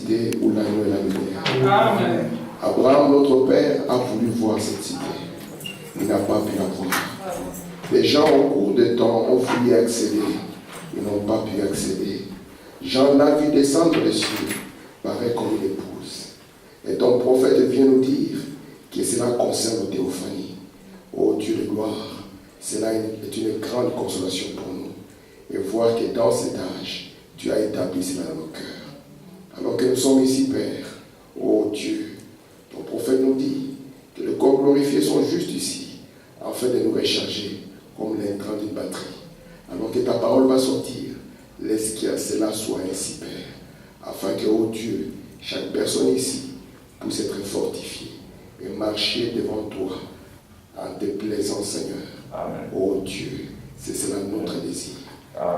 cité où l'agneau est la lumière. Amen. Abraham, notre père, a voulu voir cette cité. Il n'a pas pu la voir. Les gens au cours des temps ont voulu accéder. Ils n'ont pas pu accéder. Jean l'a vu descendre des cieux, pareil comme une épouse. Et ton prophète vient nous dire que cela concerne Théophanie. Ô Dieu de gloire, cela est une grande consolation pour nous. Et voir que dans cet âge, tu as établi cela dans nos cœurs. Alors que nous sommes ici, Père, ô Dieu, ton prophète nous dit que les corps glorifiés sont juste ici, afin de nous recharger comme l'intrant d'une batterie. Alors que ta parole va sortir, laisse que cela soit ainsi, Père, afin que, ô Dieu, chaque personne ici puisse être fortifiée et marcher devant toi en te plaisant, Seigneur. Amen. Ô Dieu, c'est cela notre désir.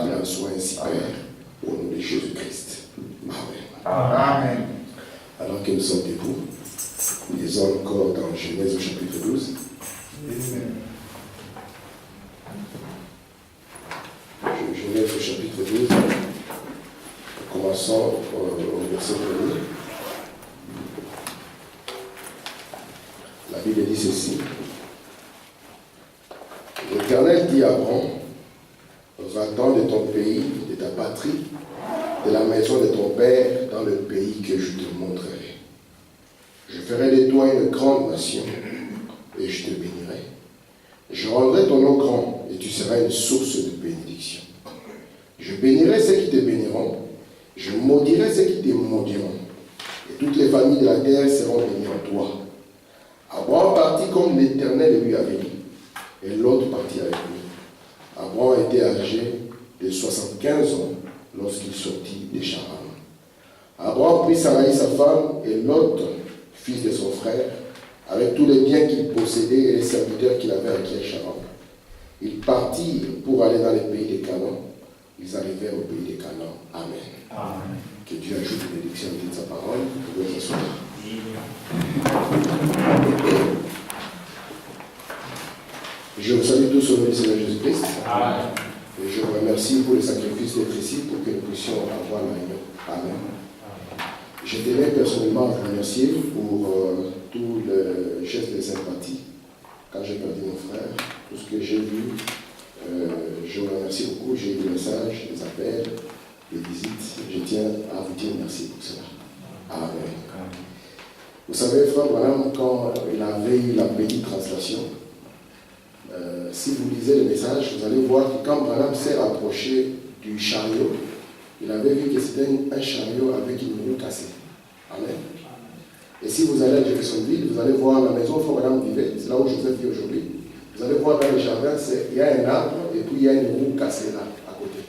Qu'il en soit ainsi, Père, au nom de Jésus-Christ. Amen. Amen. Alors que nous sommes debout, nous lisons encore dans Genèse au chapitre 12. Amen. Genèse au chapitre 12. Commençons au verset 1er. La Bible dit ceci. L'Éternel dit à Abraham, va-t'en de ton pays, de ta patrie, de la maison de ton père, dans le pays que je te montrerai. Je ferai de toi une grande nation, et je te bénirai. Je rendrai ton nom grand, et tu seras une source de bénédiction. Je bénirai ceux qui te béniront, je maudirai ceux qui te maudiront, et toutes les familles de la terre seront bénies en toi. Abraham partit comme l'Éternel lui avait dit, et l'autre partit avec lui. Abraham était âgé de 75 ans lorsqu'il sortit de Charan. Abraham prit Sarai sa femme et Lot, fils de son frère, avec tous les biens qu'il possédait et les serviteurs qu'il avait acquis à Charan. Ils partirent pour aller dans le pays de Canaan. Ils arrivèrent au pays de Canaan. Amen. Amen. Que Dieu ajoute une bénédiction de sa parole. Vous pouvez s'asseoir. Je vous salue tous au nom du Seigneur Jésus-Christ. Et je vous remercie pour le sacrifice d'être ici pour que nous puissions avoir la réunion. Amen. Je tenais personnellement à vous remercier pour tout le geste de sympathie. Quand j'ai perdu mon frère, tout ce que j'ai vu, je vous remercie beaucoup. J'ai eu des messages, des appels, des visites. Je tiens à vous dire merci pour cela. Amen. Vous savez, frère Branham, quand il avait eu la petite translation, si vous lisez le message, vous allez voir que quand Branham s'est rapproché du chariot, il avait vu que c'était un chariot avec une roue cassée. Amen. Et si vous allez à Jeffersonville, vous allez voir la maison où Branham vivait, c'est là où Joseph vit aujourd'hui. Vous allez voir dans le jardin, il y a un arbre et puis il y a une roue cassée là, à côté.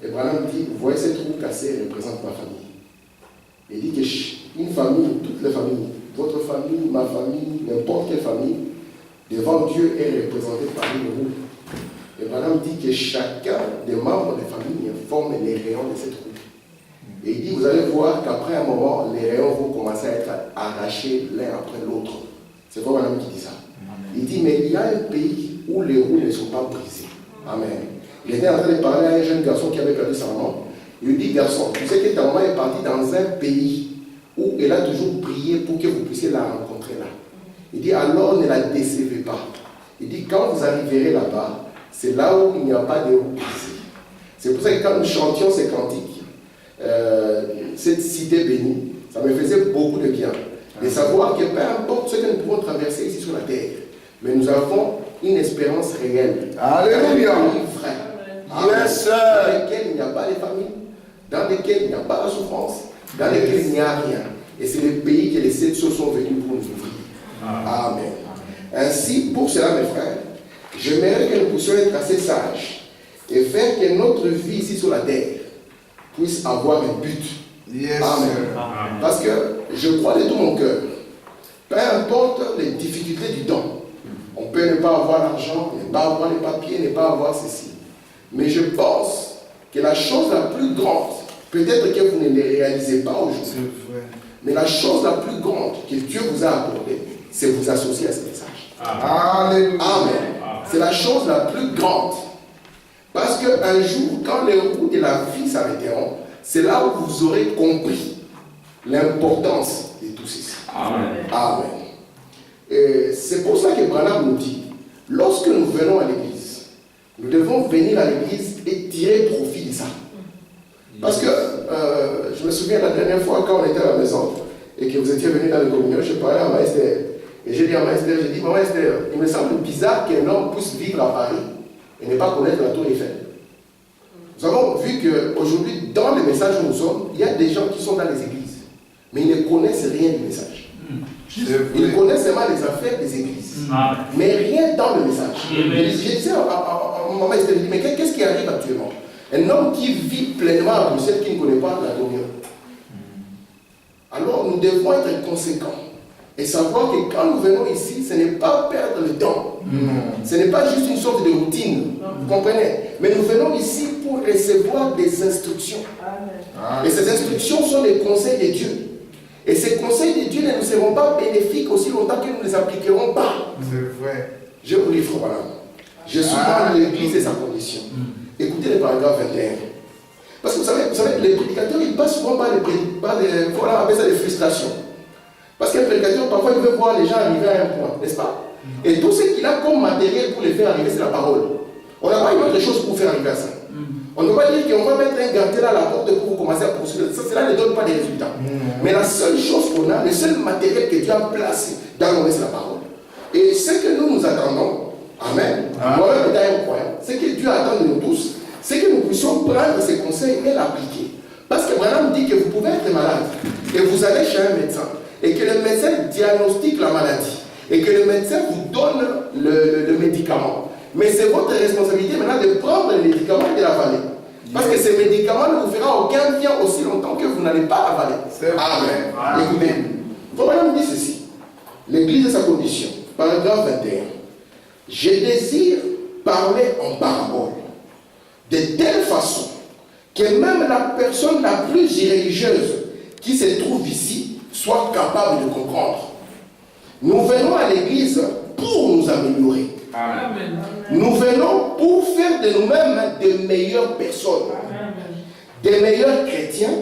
Et Branham dit, vous voyez cette roue cassée, elle représente ma famille. Il dit qu'une famille, toutes les familles, votre famille, ma famille, n'importe quelle famille, devant Dieu est représenté par une roue. Et Branham dit que chacun des membres de la famille forme les rayons de cette roue. Et il dit, vous allez voir qu'après un moment, les rayons vont commencer à être arrachés l'un après l'autre. C'est pas Branham qui dit ça. Il dit, mais il y a un pays où les roues ne sont pas brisées. Amen. Il était en train de parler à un jeune garçon qui avait perdu sa maman. Il lui dit, garçon, tu sais que ta maman est partie dans un pays où elle a toujours prié pour que vous puissiez la rencontrer là. Il dit, alors ne la décevez pas. Il dit, quand vous arriverez là-bas, c'est là où il n'y a pas de roues brisées. C'est pour ça que quand nous chantions ces cantiques, cette cité bénie, ça me faisait beaucoup de bien. De savoir que peu importe ce que nous pouvons traverser ici sur la terre, mais nous avons une espérance réelle. Alléluia. Yes, dans lequel il n'y a pas de famille, dans lequel il n'y a pas de souffrance, dans lequel il n'y a rien. Et c'est le pays que les 7 choses sont venus pour nous ouvrir. Amen. Ainsi, pour cela, mes frères, j'aimerais que nous puissions être assez sages et faire que notre vie ici sur la terre puisse avoir un but. Yes. Amen. Parce que je crois de tout mon cœur, peu importe les difficultés du temps, on peut ne pas avoir l'argent, ne pas avoir les papiers, ne pas avoir ceci. Mais je pense que la chose la plus grande, peut-être que vous ne les réalisez pas aujourd'hui, mais la chose la plus grande que Dieu vous a accordée, c'est vous associer à ce message. Amen. Amen. C'est la chose la plus grande. Parce qu'un jour, quand les roues de la vie s'arrêteront, c'est là où vous aurez compris l'importance de tout ceci. Amen. Amen. Et c'est pour ça que Branham nous dit, lorsque nous venons à l'église, nous devons venir à l'église et tirer profit de ça. Parce que je me souviens la dernière fois quand on était à la maison et que vous étiez venu dans la communion, je parlais à ma Esther. Et j'ai dit à ma Esther, maman Esther, il me semble bizarre qu'un homme puisse vivre à Paris et ne pas connaître la tour Eiffel. Nous avons vu qu'aujourd'hui, dans les messages où nous sommes, il y a des gens qui sont dans les églises, mais ils ne connaissent rien du message. Ils connaissent seulement les affaires des églises, mais rien dans le message. Je disais à maman Esther, mais qu'est-ce qui arrive actuellement? Un homme qui vit pleinement à Bruxelles, qui ne connaît pas la communion. Alors nous devons être conséquents et savoir que quand nous venons ici, ce n'est pas perdre le temps. Ce n'est pas juste une sorte de routine. Vous comprenez? Mais nous venons ici pour recevoir des instructions. Amen. Et ces instructions sont les conseils de Dieu. Et ces conseils de Dieu ne nous seront pas bénéfiques aussi longtemps que nous ne les appliquerons pas. C'est vrai. Je vous livre, voilà. Je suis dans l'église et sa condition. Écoutez le paragraphe 21. Parce que vous savez, les prédicateurs, ils passent souvent par des frustrations. Parce qu'un prédicateur, parfois, il veut voir les gens arriver à un point, n'est-ce pas? Et tout ce qu'il a comme matériel pour les faire arriver, c'est la parole. On n'a pas une autre chose pour faire arriver à ça. On ne peut pas dire qu'on va mettre un gantel à la porte pour vous commencer à poursuivre. Ça, cela ne donne pas de résultats. Mais la seule chose qu'on a, le seul matériel que Dieu a placé dans nos mains, c'est la parole. Et ce que nous attendons, Amen. Moi-même, étant un croyant, ce que Dieu attend de nous tous, c'est que nous puissions prendre ces conseils et l'appliquer. Parce que Branham dit que vous pouvez être malade et vous allez chez un médecin et que le médecin diagnostique la maladie et que le médecin vous donne le médicament. Mais c'est votre responsabilité maintenant de prendre le médicament et de l'avaler. Parce que ce médicament ne vous fera aucun bien aussi longtemps que vous n'allez pas avaler. Amen. Écoutez, Branham dit ceci. L'Église et sa condition, paragraphe 21. Je désire parler en parabole, de telle façon que même la personne la plus irréligieuse qui se trouve ici soit capable de comprendre. Nous venons à l'église pour nous améliorer. Amen. Nous venons pour faire de nous-mêmes de meilleures personnes, des meilleurs chrétiens,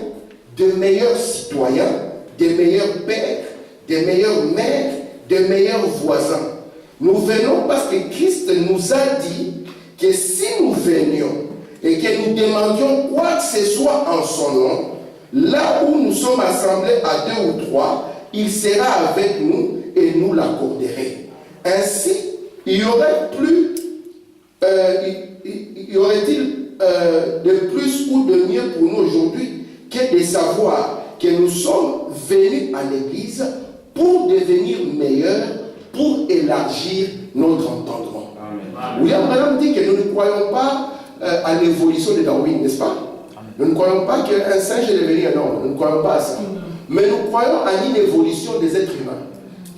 de meilleurs citoyens, des meilleurs pères, des meilleures mères, des meilleurs voisins. Nous venons parce que Christ nous a dit que si nous venions et que nous demandions quoi que ce soit en son nom, là où nous sommes assemblés à 2 ou 3, il sera avec nous et nous l'accorderait. Ainsi, il y aurait-il de plus ou de mieux pour nous aujourd'hui que de savoir que nous sommes venus à l'église pour devenir meilleurs, pour élargir notre entendement. William Branham dit que nous ne croyons pas à l'évolution de Darwin, n'est-ce pas? Nous ne croyons pas qu'un singe est devenu un homme, nous ne croyons pas à ça. Mais nous croyons à une évolution des êtres humains.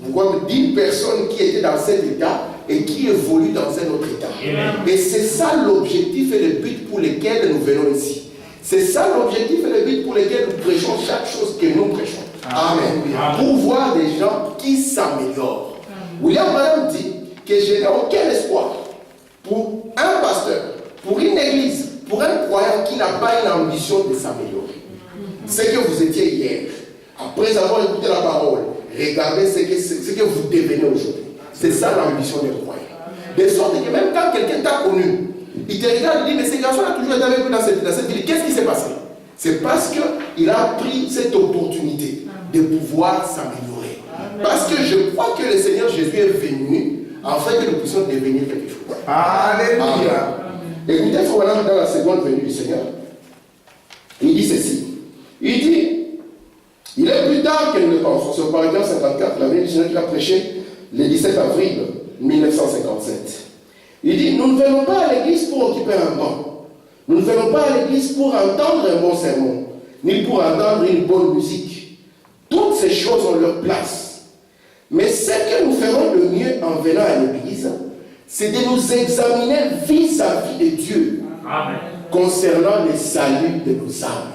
Nous croyons d'une personne qui était dans cet état et qui évolue dans un autre état. Et c'est ça l'objectif et le but pour lequel nous venons ici. C'est ça l'objectif et le but pour lequel nous prêchons chaque chose que nous prêchons. Amen. Pour voir des gens qui s'améliorent. William Branham dit que je n'ai aucun espoir pour un pasteur, pour une église, pour un croyant qui n'a pas une ambition de s'améliorer. Ce que vous étiez hier, après avoir écouté la parole, regardez ce que vous devenez aujourd'hui. C'est ça l'ambition des croyants. De sorte que même quand quelqu'un t'a connu, il te regarde et dit, mais ce garçon a toujours été avec nous dans cette ville. Qu'est-ce qui s'est passé? C'est parce qu'il a pris cette opportunité de pouvoir s'améliorer. Parce que je crois que le Seigneur Jésus est venu afin que nous puissions devenir quelque chose. Alléluia. Écoutez, voilà dans la seconde venue du Seigneur. Il dit ceci. Il dit, il est plus tard que nous le pensons. C'est au paragraphe 54, la venue du Seigneur qui a prêché le 17 avril 1957. Il dit, nous ne venons pas à l'église pour occuper un banc. Nous ne venons pas à l'église pour entendre un bon sermon, ni pour entendre une bonne musique. Toutes ces choses ont leur place. Mais ce que nous ferons le mieux en venant à l'église, c'est de nous examiner vis-à-vis de Dieu. Amen. Concernant le salut de nos âmes.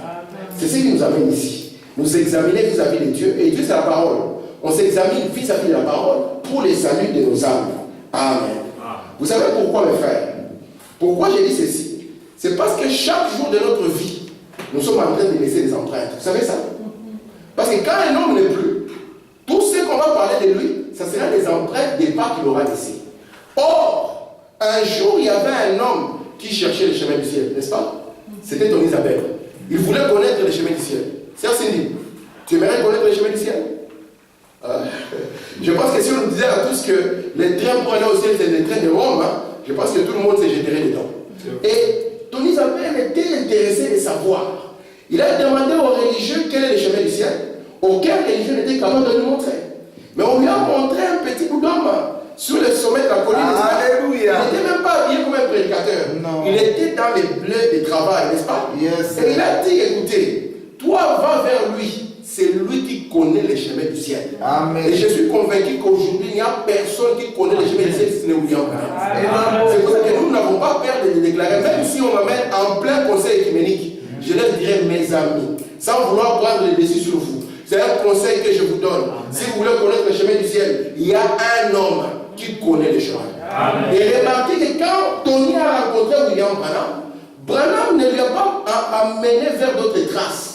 C'est ce qui nous amène ici. Nous examiner vis-à-vis de Dieu. Et Dieu, c'est la parole. On s'examine vis-à-vis de la parole pour le salut de nos âmes. Amen. Vous savez pourquoi, mes frères? Pourquoi j'ai dit ceci? C'est parce que chaque jour de notre vie, nous sommes en train de laisser des empreintes. Vous savez ça? Parce que quand un homme n'est plus, tout ce qu'on va parler de lui, ça sera des empreintes des pas qu'il aura laissées. Or, un jour, il y avait un homme qui cherchait le chemin du ciel, n'est-ce pas? C'était ton Isabelle. Il voulait connaître le chemin du ciel. C'est Cindy. Tu aimerais connaître le chemin du ciel? Je pense que si on nous disait à tous que les trains pour aller au ciel, c'est des trains de Rome, hein, je pense que tout le monde se jetterait dedans. Et ton Isabelle était intéressé de savoir. Il a demandé aux religieux quel est le chemin du ciel. Aucun religieux n'était capable de lui montrer. Mais on lui a montré un petit bout d'homme sur le sommet de la colline. Alléluia. Il n'était même pas habillé comme un prédicateur. Non. Il était dans les bleus de travail, n'est-ce pas? Yes. Et il a dit, écoutez, toi va vers lui. C'est lui qui connaît les chemins du ciel. Amen. Et je suis convaincu qu'aujourd'hui, il n'y a personne qui connaît les chemins du ciel si ce n'est William Branham. C'est pour ça que nous n'avons pas peur de les déclarer. Même si on m'amène en plein conseil écuménique, je leur dirai, mes amis, sans vouloir prendre les décisions sur vous. C'est un conseil que je vous donne. Amen. Si vous voulez connaître le chemin du ciel, il y a un homme qui connaît le chemin. Amen. Et remarquez que quand Tony a rencontré William Branham, Branham ne lui a pas amené vers d'autres traces.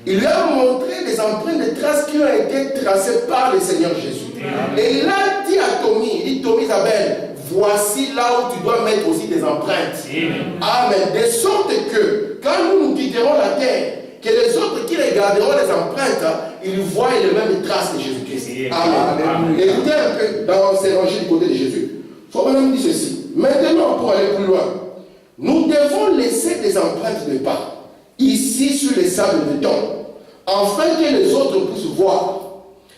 Il lui a montré des empreintes de traces qui ont été tracées par le Seigneur Jésus. Amen. Et il a dit à Tommy, il dit, Tommy Isabelle, voici là où tu dois mettre aussi des empreintes. Amen. Amen. De sorte que quand nous quitterons la terre, que les autres qui regarderont les empreintes, ils voient les mêmes traces de Jésus-Christ. Amen. Amen. Écoutez un peu dans cet évangile du côté de Jésus. Frère dit ceci. Maintenant, pour aller plus loin, nous devons laisser des empreintes de pas ici sur les sables de béton, afin que les autres puissent voir.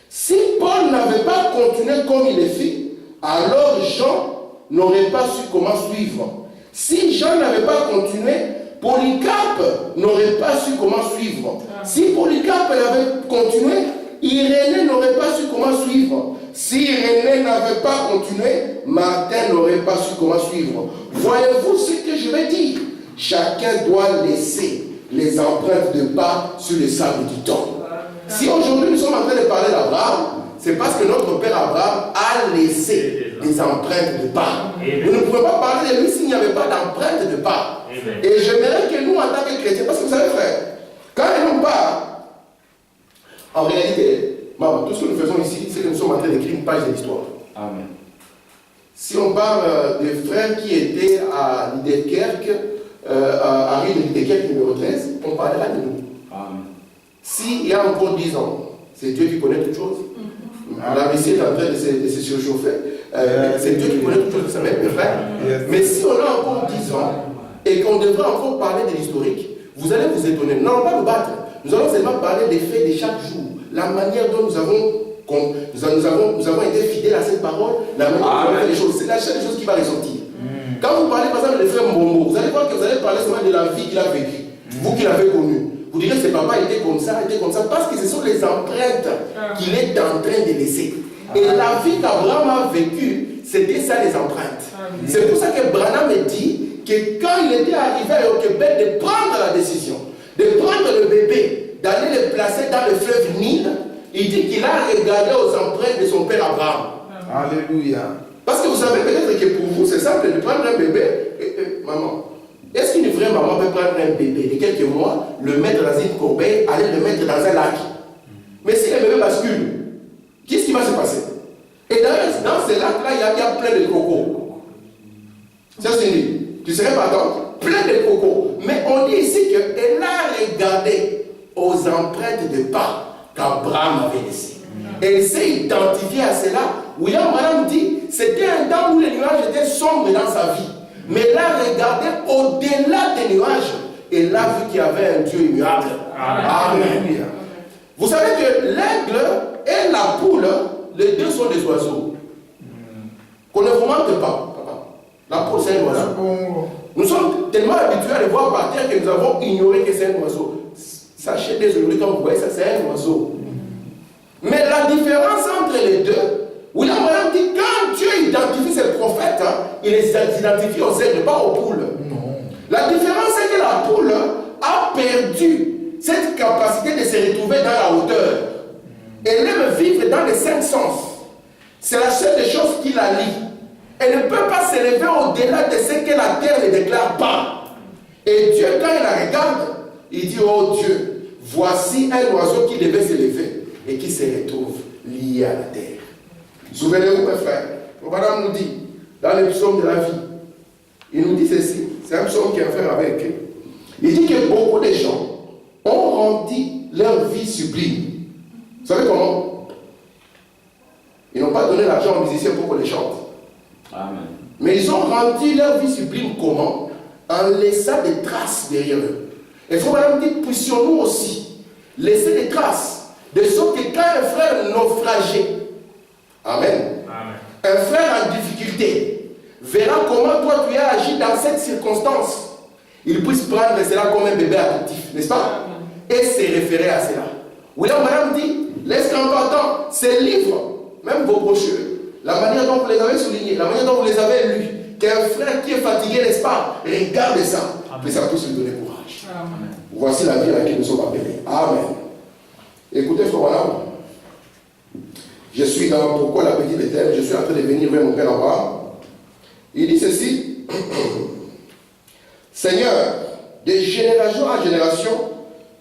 Si Paul n'avait pas continué comme il le fit, alors Jean n'aurait pas su comment suivre. Si Jean n'avait pas continué, Polycarpe n'aurait pas su comment suivre. Si Polycarpe avait continué, Irénée n'aurait pas su comment suivre. Si Irénée n'avait pas continué, Martin n'aurait pas su comment suivre. Voyez-vous ce que je vais dire? Chacun doit laisser les empreintes de pas sur les sables du temps. Si aujourd'hui nous sommes en train de parler d'Abraham, c'est parce que notre père Abraham a laissé des empreintes de pas. Nous ne pouvons pas parler de lui s'il n'y avait pas d'empreintes de pas. Et j'aimerais que nous, en tant que chrétiens, parce que vous savez, frère, quand nous part, en réalité, maman, tout ce que nous faisons ici, c'est que nous sommes en train d'écrire une page de l'histoire. Amen. Si on parle des frères qui étaient à Lidekerk, à rue de Lidekerk numéro 13, on parlera de nous. Amen. S'il y a encore 10 ans, c'est Dieu qui connaît toutes choses. La Messie est en train de se surchauffer. C'est Dieu qui connaît toutes choses, vous savez, mes frères. Mais si on a encore 10 ans, et qu'on devrait encore parler de l'historique, vous allez vous étonner. Nous n'allons pas nous battre. Nous allons seulement parler des faits de chaque jour. La manière dont nous avons été fidèles à cette parole, la manière dont nous avons fait les choses. C'est la seule chose qui va ressortir. Quand vous parlez par exemple des frères Mbombo, vous allez voir que vous allez parler seulement de la vie qu'il a vécue. Vous qui l'avez connu. Vous direz que ses papas étaient comme ça, parce que ce sont les empreintes qu'il est en train de laisser. Et la vie qu'Abraham a vécue, c'était ça les empreintes. C'est pour ça que Branham dit que quand il était arrivé à Jochebed de prendre la décision, de prendre le bébé, d'aller le placer dans le fleuve Nil, il dit qu'il a regardé aux empreintes de son père Abraham. Alléluia. Parce que vous savez peut-être que pour vous, c'est simple de prendre un bébé. Maman, est-ce qu'une vraie maman peut prendre un bébé de quelques mois, le mettre dans une corbeille, aller le mettre dans un lac? Mais si le bébé bascule, qu'est-ce qui va se passer? Et d'ailleurs, dans ce lac-là, il y a plein de crocos. Ça, c'est dit. Tu serais partant, plein de crocos. Mais on dit ici qu'elle a regardé aux empreintes de pas qu'Abraham avait laissées. Elle s'est identifiée à cela. William Branham dit c'était un temps où les nuages étaient sombres dans sa vie. Mais elle a regardé au-delà des nuages. Et elle a vu qu'il y avait un Dieu immuable. Amen. Vous savez que l'aigle et la poule, les deux sont des oiseaux. Qu'on ne vous mente pas. La poule, c'est un oiseau. Nous sommes tellement habitués à les voir par terre que nous avons ignoré que c'est un oiseau. Sachez désolé, quand vous voyez ça, c'est un oiseau. Mais la différence entre les deux, William Branham dit quand Dieu identifie ses prophètes, il les identifie aux aigles, pas aux poules. Non. La différence, c'est que la poule a perdu cette capacité de se retrouver dans la hauteur. Elle aime vivre dans les 5 sens. C'est la seule des choses qui la lie. Elle ne peut pas s'élever au-delà de ce que la terre ne déclare pas. Et Dieu, quand il la regarde, il dit, oh Dieu, voici un oiseau qui devait s'élever et qui se retrouve lié à la terre. Souvenez-vous, mes frères, le madame nous dit, dans le psaume de la vie, il nous dit ceci, c'est un psaume qui a affaire avec eux. Il dit que beaucoup de gens ont rendu leur vie sublime. Vous savez comment? Ils n'ont pas donné l'argent aux musiciens pour qu'on les chante. Amen. Mais ils ont rendu leur vie sublime comment? En laissant des traces derrière eux. Et frère madame dit, puissions-nous aussi laisser des traces, de sorte que quand un frère naufragé, Amen, un frère en difficulté, verra comment toi tu as agi dans cette circonstance, il puisse prendre cela comme un bébé adoptif, n'est-ce pas? Et se référer à cela. William Madame dit, laisse qu'en partant, ces livres, même vos brochures, la manière dont vous les avez soulignés, la manière dont vous les avez lus, qu'un frère qui est fatigué, n'est-ce pas, regarde ça, que ça puisse lui donner courage. Amen. Voici la vie à laquelle nous sommes appelés. Amen. Écoutez, frère Madame, je suis dans pourquoi la petite Bethel, je suis en train de venir vers mon père Abraham. Il dit ceci, Seigneur, de génération en génération,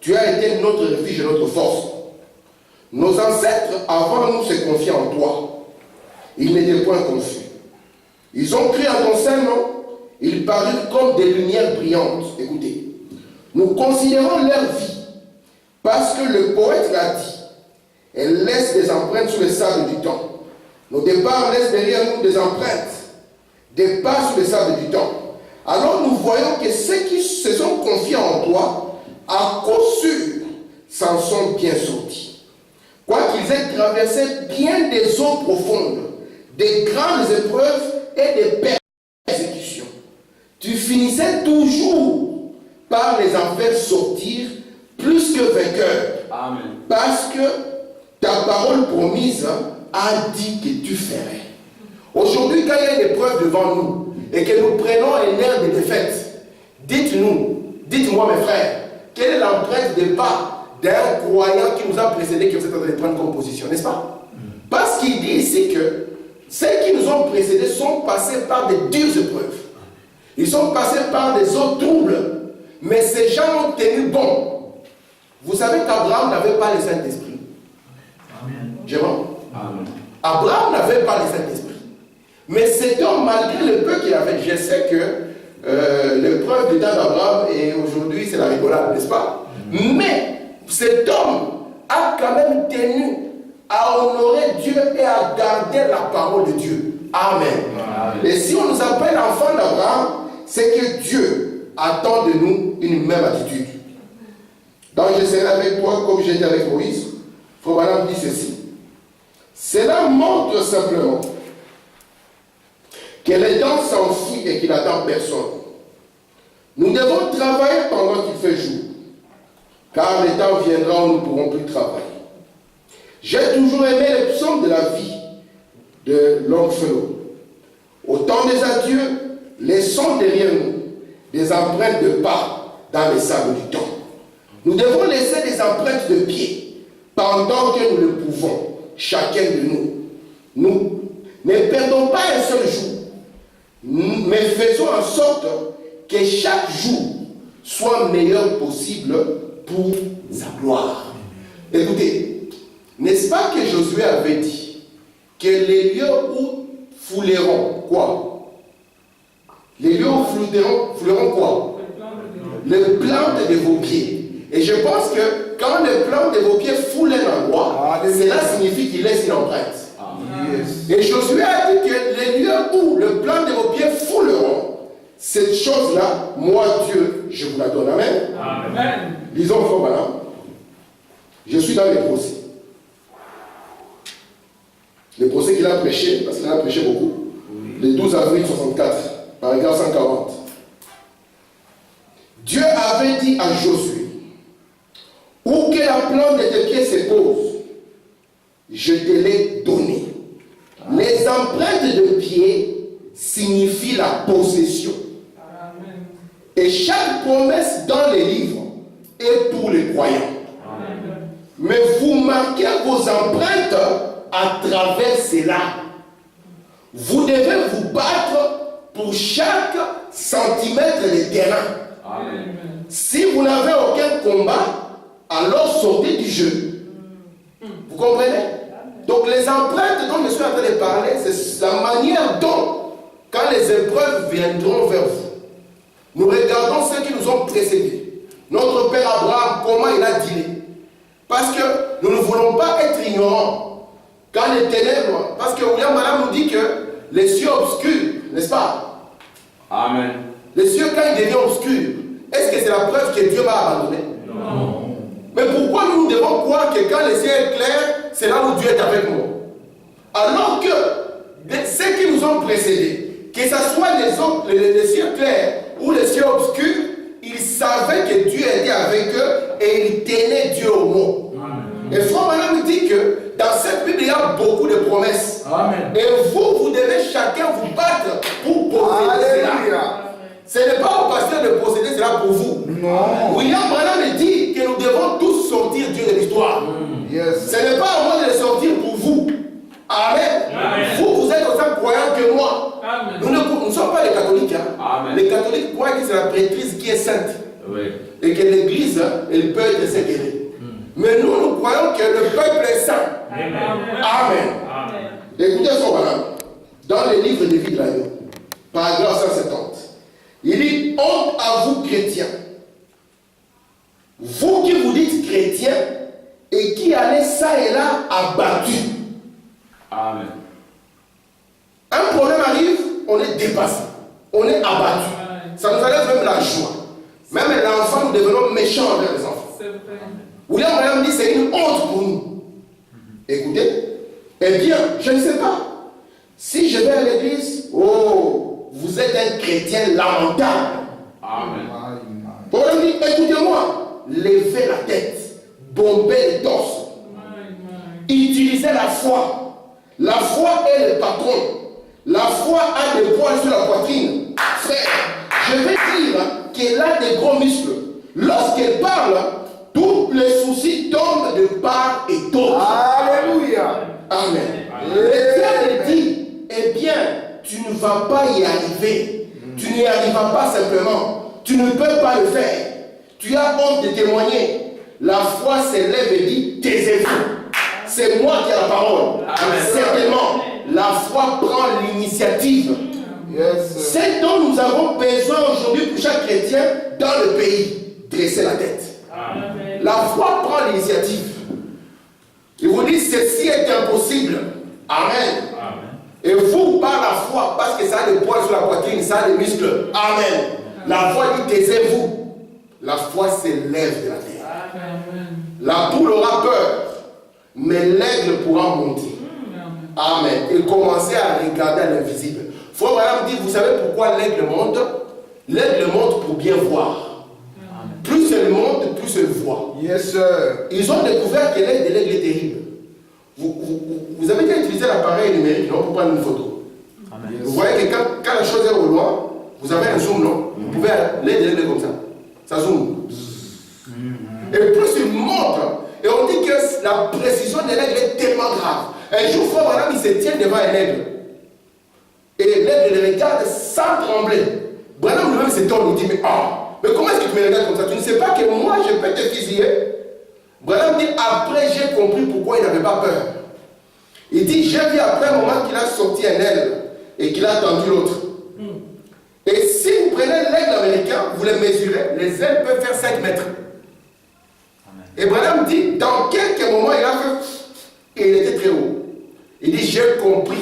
tu as été notre refuge et notre force. Nos ancêtres avant nous se confiaient en toi. Ils n'étaient point confus. Ils ont cru en ton saint nom. Ils parurent comme des lumières brillantes. Écoutez, nous considérons leur vie parce que le poète l'a dit. Elle laisse des empreintes sur le sable du temps. Nos départs laissent derrière nous des empreintes, des pas sur le sable du temps. Alors nous voyons que ceux qui se sont confiés en toi, à cause sûr, s'en sont bien sortis. Quoiqu'ils aient traversé bien des eaux profondes, des grandes épreuves et des persécutions, tu finissais toujours par les en faire sortir plus que vainqueurs. Amen. Parce que ta parole promise a dit que tu ferais. Aujourd'hui, quand il y a une épreuve devant nous et que nous prenons un air de défaite, dites-moi mes frères, quelle est l'empreinte de pas d'un croyant qui nous a précédés, qui vous êtes en train de prendre comme position, n'est-ce pas? Parce qu'il dit ici que ceux qui nous ont précédés sont passés par des dures épreuves. Ils sont passés par des eaux troubles. Mais ces gens ont tenu bon. Vous savez qu'Abraham n'avait pas le Saint-Esprit. Je vois. Abraham n'avait pas le Saint-Esprit. Mais cet homme, malgré le peu qu'il avait, je sais que l'épreuve du temps d'Abraham et aujourd'hui c'est la rigolade, n'est-ce pas? Mais cet homme a quand même tenu à honorer Dieu et à garder la parole de Dieu. Amen. Amen. Et si on nous appelle enfants d'Abraham, c'est que Dieu attend de nous une même attitude. Donc je serai avec toi comme j'étais avec Moïse. Frère Branham dit ceci. Cela montre simplement que le temps s'enfuit et qu'il n'attend personne. Nous devons travailler pendant qu'il fait jour, car le temps viendra où nous ne pourrons plus travailler. J'ai toujours aimé les psaumes de la vie de Longfellow. Au temps des adieux, laissons derrière nous des empreintes de pas dans les sables du temps. Nous devons laisser des empreintes de pieds pendant que nous le pouvons, chacun de nous. Nous ne perdons pas un seul jour, mais faisons en sorte que chaque jour soit meilleur possible pour sa gloire. Écoutez, n'est-ce pas que Josué avait dit que les lieux où fouleront quoi? Les lieux où fouleront quoi? Les plantes de vos pieds. Et je pense que quand les plantes de vos pieds foulent un endroit, cela signifie qu'il laisse une empreinte. Et Josué a dit que les lieux où le plan de vos pieds fouleront, cette chose-là, moi Dieu, je vous la donne. Amen. Amen. Lisons frère Branham. Je suis dans les procès. Les procès qu'il a prêché, parce qu'il en a prêché beaucoup, le 12 avril 64, paragraphe 140. Dieu avait dit à Josué, où que la plante de tes pieds se pose, je te l'ai donné. Les empreintes de pieds signifient la possession. Amen. Et chaque promesse dans les livres est pour les croyants. Amen. Mais vous marquez vos empreintes à travers cela. Vous devez vous battre pour chaque centimètre de terrain. Amen. Si vous n'avez aucun combat, alors sortez du jeu. Vous comprenez? Donc les empreintes dont je suis en train de parler, c'est la manière dont, quand les épreuves viendront vers vous, nous regardons ceux qui nous ont précédés. Notre père Abraham, comment il a dealé. Parce que nous ne voulons pas être ignorants. Quand les ténèbres, parce que William Branham nous dit que les cieux obscurs, n'est-ce pas? Amen. Les cieux, quand ils deviennent obscurs, est-ce que c'est la preuve que Dieu m'a abandonné? Non. Mais pourquoi nous devons croire que quand le ciel est clair, c'est là où Dieu est avec nous? Alors que ceux qui nous ont précédés, que ce soit les cieux clairs ou les cieux obscurs, ils savaient que Dieu était avec eux et ils tenaient Dieu au mot. Et Frère Branham dit que dans cette Bible, il y a beaucoup de promesses. Amen. Et vous devez chacun vous battre pour posséder cela. Ce n'est pas au pasteur de posséder cela pour vous. Non. William Branham dit que nous devons tous sortir Dieu de l'histoire. Yes. Ce n'est pas à moi de le sortir pour vous. Amen. Amen. Vous êtes autant croyants que moi. Amen. Nous ne sommes pas les catholiques. Hein. Amen. Les catholiques croient que c'est la prêtrise qui est sainte. Oui. Et que l'église, elle peut être séquelée. Mais nous croyons que le peuple est saint. Amen. Amen. Amen. Écoutez ce voilà. Dans le livre de vie de l'agneau, paragraphe 170, il dit: honte à vous chrétiens, vous qui vous dites chrétiens et qui allez ça et là abattus. Amen. Un problème arrive, on est dépassé, on est abattu. Ça nous enlève même la joie. Même l'enfant, nous devenons méchants envers les enfants. William Branham dit: c'est une honte pour nous. Écoutez, eh bien, je ne sais pas. Si je vais à l'église, oh, vous êtes un chrétien lamentable. Amen. Branham dit: écoutez-moi, levez la tête, bombez les torses, utilisez la foi. La foi est le patron. La foi a des poils sur la poitrine. Frère, je vais dire qu'elle a des gros muscles. Lorsqu'elle parle, tous les soucis tombent de part et d'autre. Alléluia. Amen. Le diable dit: eh bien, tu ne vas pas y arriver. Tu n'y arriveras pas simplement. Tu ne peux pas le faire. Tu as honte de témoigner. La foi s'élève et dit: taisez-vous. C'est moi qui ai la parole. Certainement, la foi prend l'initiative. Yes. C'est dont nous avons besoin aujourd'hui pour chaque chrétien dans le pays. Dresser la tête. Amen. La foi prend l'initiative. Il vous dit: ceci est impossible. Amen. Amen. Et vous, par la foi, parce que ça a des poils sur la poitrine, ça a des muscles. Amen. La foi dit: taisez-vous. La foi s'élève de la terre. Amen. La poule aura peur, mais l'aigle pourra monter. Amen. Et commencer à regarder à l'invisible. Frère Branham dit: vous savez pourquoi l'aigle monte? L'aigle monte pour bien voir. Plus elle monte, plus elle voit. Yes, sir. Ils ont découvert que l'aigle de l'aigle est terrible. Vous avez déjà utilisé l'appareil numérique, non, pour prendre une photo. Amen. Vous voyez que quand la chose est au loin, vous avez un zoom, non? Vous pouvez l'aigle de l'aigle comme ça. Ça zoome. Et plus il monte, et on dit que la précision de l'aigle est tellement grave. Un jour, Frère Branham, il se tient devant un aigle. Et l'aigle le regarde sans trembler. Branham lui-même s'étonne, il dit: mais comment est-ce que tu me regardes comme ça? Tu ne sais pas que moi je peux te fusiller? Branham dit: après j'ai compris pourquoi il n'avait pas peur. Il dit: j'ai vu après un moment qu'il a sorti un aigle et qu'il a tendu l'autre. Et si vous prenez l'aigle américain, vous le mesurez, les ailes peuvent faire 5 mètres. Amen. Et Branham dit: dans quelques moments, il a fait, et il était très haut. Il dit: j'ai compris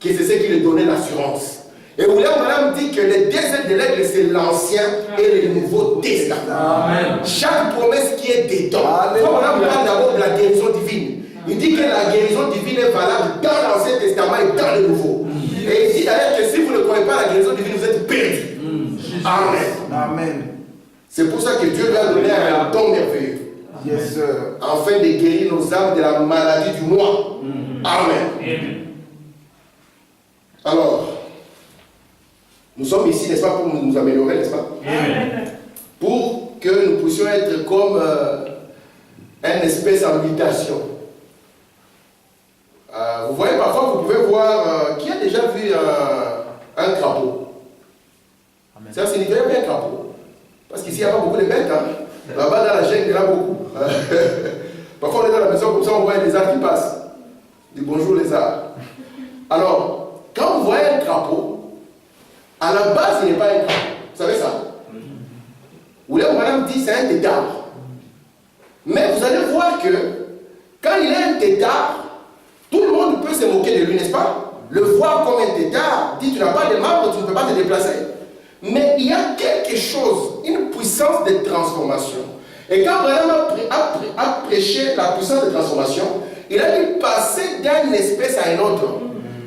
que c'est ce qui lui donnait l'assurance. Et William Branham dit que les 2 ailes de l'aigle, c'est l'Ancien et le Nouveau Testament. Amen. Chaque promesse qui est dedans. Alléluia. Branham parle d'abord de la guérison divine. Il dit que la guérison divine est valable dans l'Ancien Testament et dans le Nouveau. Et il dit d'ailleurs que si vous ne croyez pas à la guérison divine, vous êtes perdus. Amen. Amen. C'est pour ça que Dieu lui a donné un don merveilleux, Yes, sir. afin de guérir nos âmes de la maladie du moi. Amen. Alors, nous sommes ici, n'est-ce pas, pour nous améliorer, n'est-ce pas? Amen. Pour que nous puissions être comme une espèce en mutation. Vous voyez, parfois, vous pouvez voir, qui a déjà vu un crapaud? Amen. Ça signifie un crapaud. Parce qu'ici, il n'y a pas beaucoup de bêtes. Hein? Là-bas, dans la jungle, il y en a beaucoup. Parfois, on est dans la maison, comme ça, on voit des arbres qui passent. On dit bonjour les arbres. Alors, quand vous voyez un crapaud, à la base, il n'est pas un crapaud. Vous savez ça? William Branham dit c'est un tétard. Mais vous allez voir que quand il est un tétard, tout le monde peut se moquer de lui, n'est-ce pas? Le voir comme un tétard, dit tu n'as pas de membres, tu ne peux pas te déplacer. Mais il y a quelque chose, une puissance de transformation. Et quand Branham a prêché la puissance de transformation, il a dû passer d'une espèce à une autre,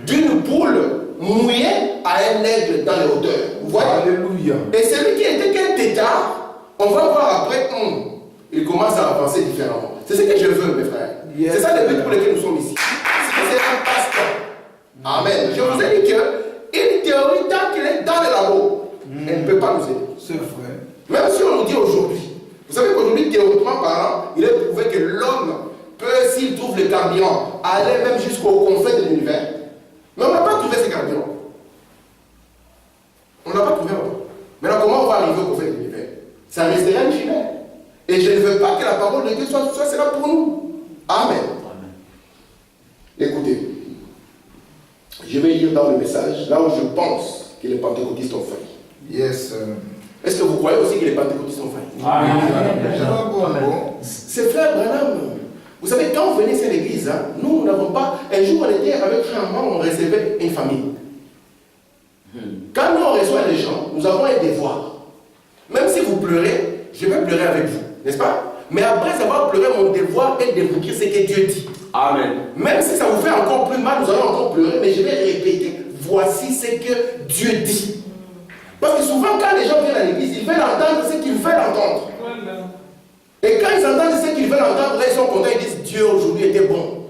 d'une poule mouillée à un aigle dans les hauteurs. Vous voyez? Alléluia. Et celui qui était qu'un tétard, on va voir après, il commence à avancer différemment. C'est ce que je veux, mes frères. Yes. C'est ça le but pour lequel nous sommes ici. C'est un pasteur. Amen. Je vous ai dit qu'une théorie, tant qu'elle est dans le labo, elle ne peut pas nous aider. C'est vrai. Même si on nous dit aujourd'hui, vous savez qu'aujourd'hui, théoriquement parlant, il est prouvé que l'homme peut, s'il trouve le carburant, aller même jusqu'au confins de l'univers. Mais on n'a pas trouvé ce carburant. On n'a pas trouvé encore. Maintenant, comment on va arriver au confins de l'univers? Ça restera une chimère. Et je ne veux pas que la parole de Dieu soit cela pour nous. Amen. Écoutez, je vais lire dans le message, là où je pense que les pentecôtistes ont failli. Yes. Est-ce que vous croyez aussi que les pentecôtistes ont failli? C'est frère Branham. Vous savez, quand vous venez ici à l'église, nous n'avons pas. Un jour, on était avec frère Branham, on recevait une famille. Quand nous on reçoit les gens, nous avons un devoir. Même si vous pleurez, je vais pleurer avec vous, n'est-ce pas? Mais après avoir pleuré, mon devoir est de vous dire ce que Dieu dit. Amen. Même si ça vous fait encore plus mal, nous allons encore pleurer, mais je vais répéter. Voici ce que Dieu dit. Parce que souvent, quand les gens viennent à l'église, ils veulent entendre ce qu'ils veulent entendre. Et quand ils entendent ce qu'ils veulent entendre, là, ils sont contents, ils disent Dieu aujourd'hui était bon.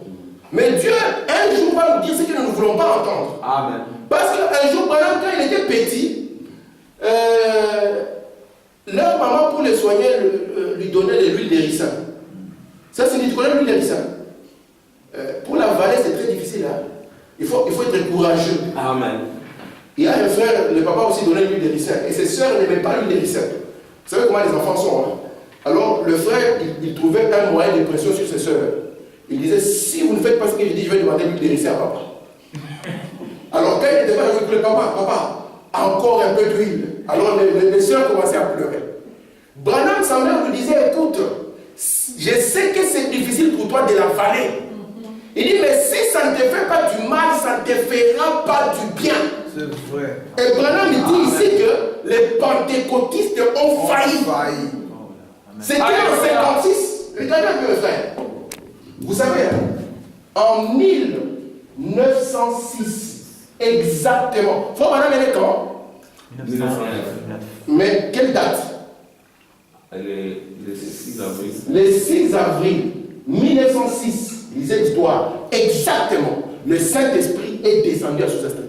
Mais Dieu, un jour, va nous dire ce que nous ne voulons pas entendre. Amen. Parce qu'un jour, par exemple, quand il était petit, leur maman, pour le soigner, lui donnait de l'huile de ricin. Ça, c'est tu connais l'huile de ricin. Pour la vallée, c'est très difficile. Hein? Il faut être courageux. Amen. Il y a un frère, le papa aussi donnait l'huile de ricin. Et ses sœurs n'aimaient pas l'huile de ricin. Vous savez comment les enfants sont. Hein? Alors, le frère, il trouvait un moyen de pression sur ses sœurs. Il disait, si vous ne faites pas ce que je dis, je vais demander l'huile de ricin à papa. Alors, quand il était pas avec le papa, encore un peu d'huile. Alors, les sœurs commençaient à pleurer. Branham, sa mère, lui disait, écoute, je sais que c'est difficile pour toi de l'avaler. Il dit, mais si ça ne te fait pas du mal, ça ne te fera pas du bien. C'est vrai. Et Branham dit ici que les pentecôtistes ont failli. C'était en 56. Regardez un peu, frère. Vous savez, en 1906, exactement. Frère Branham est né quand? 1909. Mais quelle date? Le 6 avril. Le 6 avril 1906. Lisez l'histoire. Exactement. Le Saint-Esprit est descendu à Sousa Street.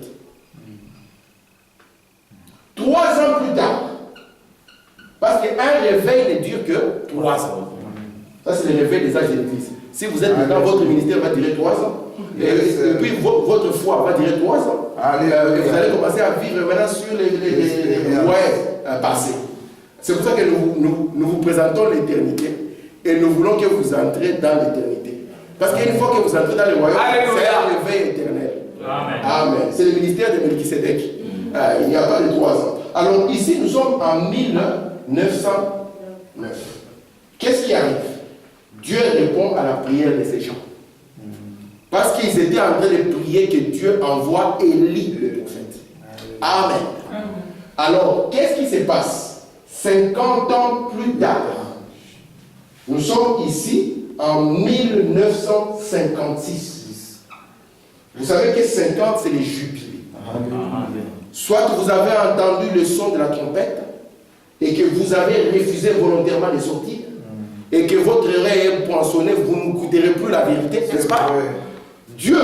3 ans plus tard. Parce qu'un réveil ne dure que 3 ans. Ça, c'est le réveil des âges de l'Église. Si vous êtes dedans, votre ministère va durer 3 ans. Et puis votre foi va durer 3 ans. Et vous allez commencer à vivre maintenant sur les rois passés. C'est pour ça que nous vous présentons l'éternité. Et nous voulons que vous entrez dans l'éternité. Parce qu'une fois que vous entrez dans le royaume, c'est un réveil éternel. Amen. Amen. C'est le ministère de Melchisedec. Il n'y a pas de 3 ans. Alors ici, nous sommes en 1909. Qu'est-ce qui arrive? Dieu répond à la prière de ces gens. Parce qu'ils étaient en train de prier que Dieu envoie Élie le prophète. Amen. Alors, qu'est-ce qui se passe? 50 ans plus tard, nous sommes ici en 1956. Vous savez que 50, c'est les jubilés. Soit vous avez entendu le son de la trompette et que vous avez refusé volontairement de sortir et que votre oreille est poinçonnée, vous ne goûterez plus la vérité, n'est-ce pas? Dieu,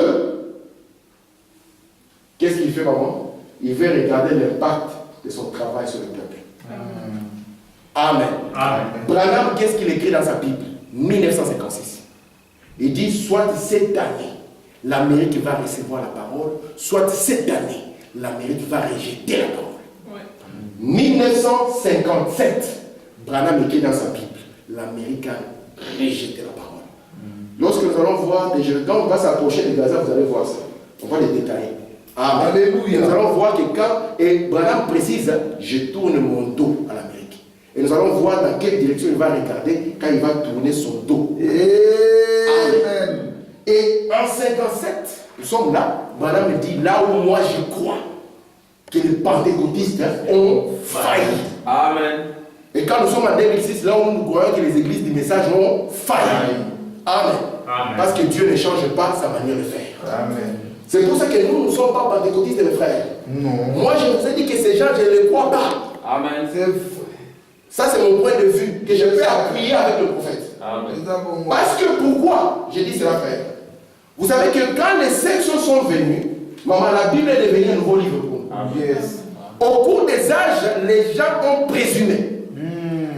qu'est-ce qu'il fait, maman? Il veut regarder l'impact de son travail sur le peuple. Amen. Amen. Branham, qu'est-ce qu'il écrit dans sa Bible? 1956. Il dit, soit cette année, l'Amérique va recevoir la parole, soit cette année, l'Amérique va rejeter la parole. Ouais. 1957, Branham écrit dans sa Bible, l'Amérique a rejeté la parole. Lorsque nous allons voir des jeunes, quand on va s'approcher de Gaza, vous allez voir ça. On va les détailler. Amen. Alléluia. Nous allons voir que quand, et Branham précise, je tourne mon dos à l'Amérique. Et nous allons voir dans quelle direction il va regarder quand il va tourner son dos. Amen. Et en 57, nous sommes là, Branham me dit, là où moi je crois que les pentecôtistes ont failli. Amen. Et quand nous sommes en 2006, là où nous croyons que les églises du message ont failli. Amen. Amen. Parce que Dieu ne change pas sa manière de faire. Amen. C'est pour ça que nous ne sommes pas pentecôtistes, mes frères. Non. Moi, je vous ai dit que ces gens, je ne les crois pas. Amen. C'est vrai. Ça, c'est mon point de vue que je peux appuyer avec le prophète. Amen. C'est ça pour moi. Parce que pourquoi j'ai dit cela, frère? Vous savez que quand les sections sont venues, maman, la Bible est devenue un nouveau livre pour nous. Yes. Au cours des âges, les gens ont présumé.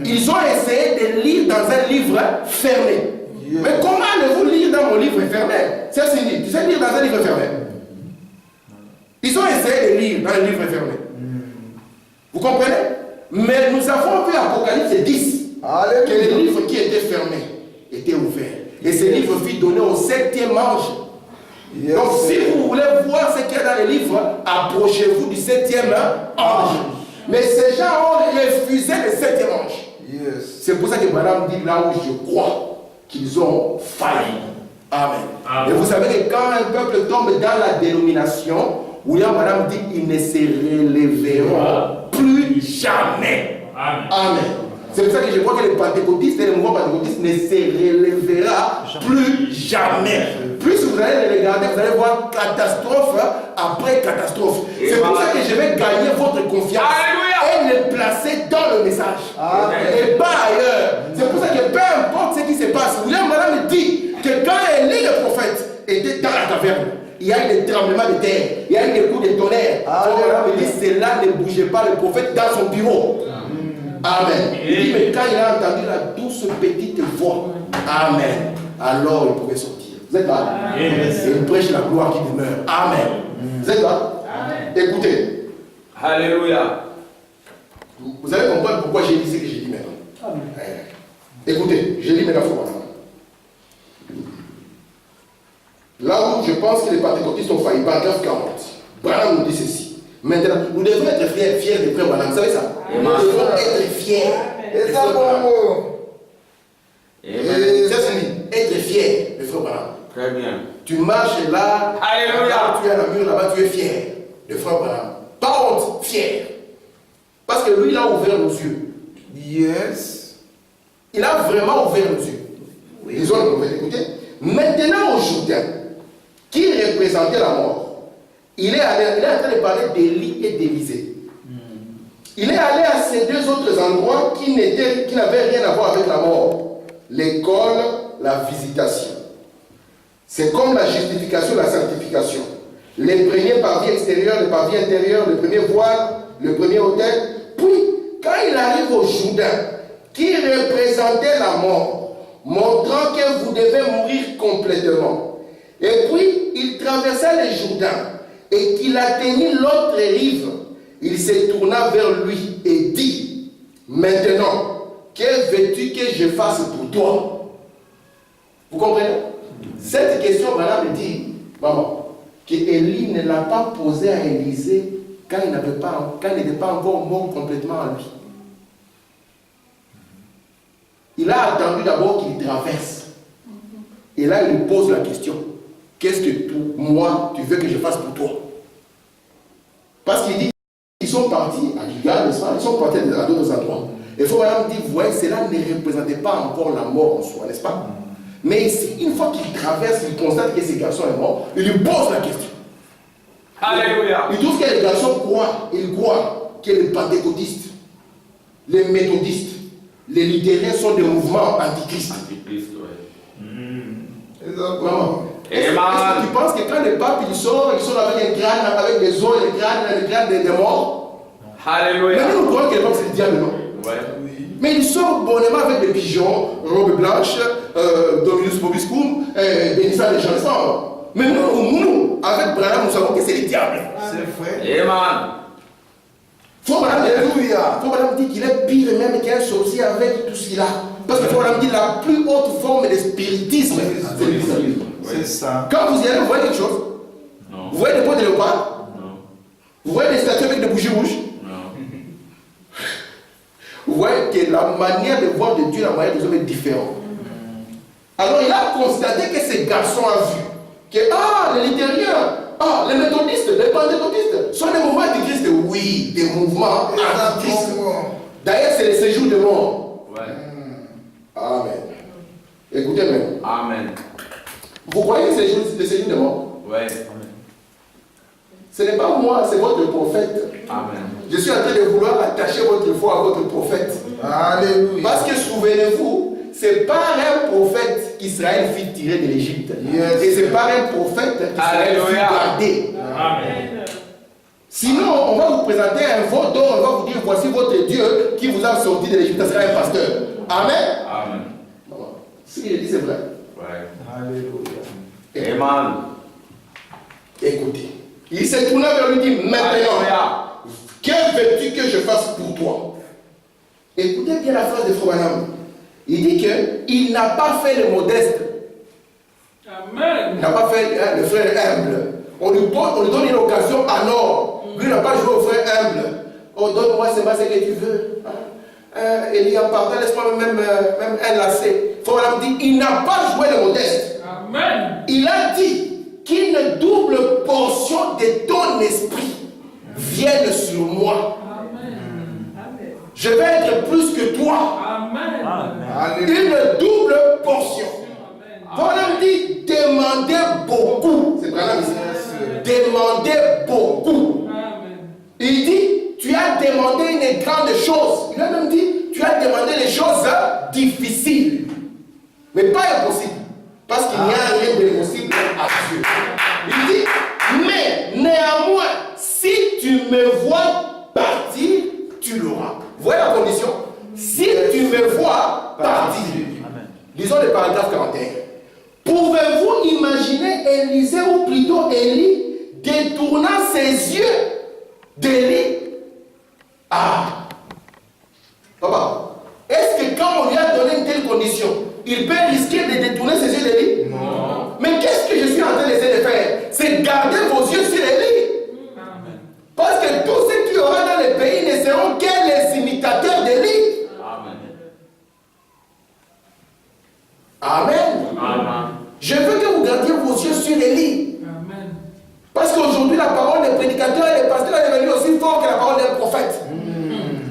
Ils ont essayé de lire dans un livre fermé. Yeah. Mais comment allez-vous lire dans mon livre fermé? C'est Cindy, tu sais lire dans un livre fermé? Ils ont essayé de lire dans un livre fermé. Vous comprenez? Mais nous avons vu Apocalypse 10 que Alléluia. le livre qui était fermé était ouvert. Et ce livre fut donné au 7e ange. Yes. Donc si vous voulez voir ce qu'il y a dans les livres, approchez-vous du 7e ange. Mais ces gens ont refusé le 7e ange. Yes. C'est pour ça que Madame dit là où je crois qu'ils ont failli. Amen. Amen. Et vous savez que quand un peuple tombe dans la dénomination, William Madame dit ils ne se relèveront plus jamais. Amen. Amen. C'est pour ça que je crois que les pentecôtistes et les mouvements pentecôtistes ne se relèvera plus jamais. Plus vous allez les regarder, vous allez voir catastrophe après catastrophe. C'est pour ça que je vais gagner votre confiance. Alléluia. Et le placer dans le message. Amen. Et pas ailleurs. C'est pour ça que peu importe ce qui se passe, William Madame me dit que quand Élie le prophète était dans la caverne, il y a eu des tremblements de terre, il y a eu des coups de tonnerre. Madame me dit cela ne bougeait pas le prophète dans son bureau. Amen. Il dit, mais quand il a entendu la douce petite voix, Amen, alors il pouvait sortir. Vous êtes là? Yes. Et il prêche la gloire qui demeure. Amen. Vous êtes là? Amen. Écoutez, Alléluia. vous allez comprendre pourquoi j'ai dit ce que j'ai dit maintenant. Écoutez, je lis maintenant. Là où je pense que les pentecôtistes ont failli, paragraphe 40, Branham nous dit ceci. Maintenant, nous devons être fiers de frère Branham. Vous savez ça? Nous devons être fiers. C'est ça pour moi. Amen. C'est être fier de frère Branham. Très bien. Tu marches là, Alléluia. là, tu es à la mur là-bas, tu es fier de frère Branham. Pas honte, fier. Parce que lui, il a ouvert nos yeux. Yes. Il a vraiment ouvert nos yeux. Ils ont écouté. Maintenant, au Jourdain, qui représentait la mort, il est en train de parler d'Élie et d'Élisée. Il est allé à ces deux autres endroits qui n'avaient rien à voir avec la mort. L'école, la visitation. C'est comme la justification, la sanctification. Les premiers parvis extérieurs, le parvis intérieur, le premier voile, le premier autel. Puis, quand il arrive au Jourdain, qui représentait la mort, montrant que vous devez mourir complètement. Et puis, il traversa le Jourdain et qu'il atteignit l'autre rive. Il se tourna vers lui et dit, maintenant, que veux-tu que je fasse pour toi? Vous comprenez? Cette question, madame me dit, maman, que Élie ne l'a pas posée à Élisée quand il n'était pas encore mort complètement en lui. Il a attendu d'abord qu'il traverse. Et là, il lui pose la question. Qu'est-ce que moi, tu veux que je fasse pour toi? Parce qu'il dit, ils sont partis à Gilgal, n'est-ce pas? Ils sont partis à d'autres endroits. Et il faut madame dire, vous voyez, cela ne représentait pas encore la mort en soi, n'est-ce pas? Mais ici, une fois qu'il traverse, il constate que ce garçon est mort, il lui pose la question. Alléluia. Il trouve que les garçons croient, ils croient que les pentecôtistes, les méthodistes, les littéraires sont des mouvements antichrist. Antichrist, ouais. C'est ça pour Maman, moi. est-ce que tu penses que quand le pape il sort avec un crâne, avec des os, le crâne des morts? Alléluia. Mais nous croyons que le pape c'est le diable, non? Ouais. Oui. Mais il sort bonnement avec des pigeons, robe blanche, Dominus Vobiscum, bénissant les gens ensemble. Mais nous, avec Branham, nous savons que c'est le diable. C'est vrai. Amen. Faut Branham Alléluia. dire qu'il est pire même qu'un sorcier avec tout ce qu'il a. Parce que Frère Branham dit la plus haute forme de spiritisme, c'est le christianisme. C'est ça. Quand vous y allez, vous voyez quelque chose? Non. Vous voyez des pots de léopard? Non. Vous voyez des statues avec des bougies rouges? Non. Vous voyez que la manière de voir de Dieu, la manière des hommes est différente. Alors il a constaté que ces garçons ont vu que les luthériens, les méthodistes, les pentecôtistes sont des mouvements antichrist. Oui, des mouvements antichrist. D'ailleurs, c'est le séjour de mort. Ouais. Amen. Écoutez même. Amen. Vous croyez que c'est le séjour de mort? Ouais. Ce n'est pas moi, c'est votre prophète. Amen. Je suis en train de vouloir attacher votre foi à votre prophète. Alléluia. Parce que souvenez-vous, c'est par un prophète qu'Israël fut tiré de l'Égypte. Yes. Et c'est par un prophète qu'Israël fut gardé. Amen. Sinon, on va vous présenter un veau dont on va vous dire voici votre Dieu qui vous a sorti de l'Égypte. Ça sera un pasteur. Amen. Amen. Si je dis c'est vrai. Ouais. Alléluia. Amen. Écoutez. Il s'est tourné vers lui et dit maintenant, Alléluia. que veux-tu que je fasse pour toi? Écoutez bien la phrase de Frère Branham. Il dit qu'il n'a pas fait le modeste. Amen. Il n'a pas fait le frère humble. On lui donne une occasion en or. Lui n'a pas joué au frère humble. Oh, donne-moi seulement ce que tu veux. Élie en partant, laisse-moi même un lacet. Frère Branham dit il n'a pas joué le modeste. Amen. Il a dit qu'une double portion de ton esprit vienne sur moi. Amen. Je vais être plus que toi. Amen. Alléluia. Une double portion. Amen. Branham dit demandez beaucoup. C'est Branham ici. Demandez beaucoup. Amen. Il dit tu as demandé une grande chose. Il a même dit tu as demandé les choses difficiles. Mais pas impossibles. Parce qu'il n'y a rien d'impossible à Dieu. Il dit mais néanmoins, si tu me vois partir, tu l'auras. Vous voyez la condition? Si tu me vois partir. Lisons le paragraphe 41. Pouvez-vous imaginer Élisée ou plutôt Élie détournant ses yeux d'Élie? Papa, est-ce que quand on lui a donné une telle condition, il peut risquer de détourner ses yeux d'Élie? Non. Mais qu'est-ce que je suis en train d'essayer de faire? C'est garder vos yeux sur Élie. Amen. Parce que tous ceux qui aura dans le pays ne seront que les imitateurs d'Élie. Amen. Amen. Amen. Je veux que vous gardiez vos yeux sur Élie. Amen. Parce qu'aujourd'hui, la parole des prédicateurs et des pasteurs est devenue aussi forte que la parole d'un prophète.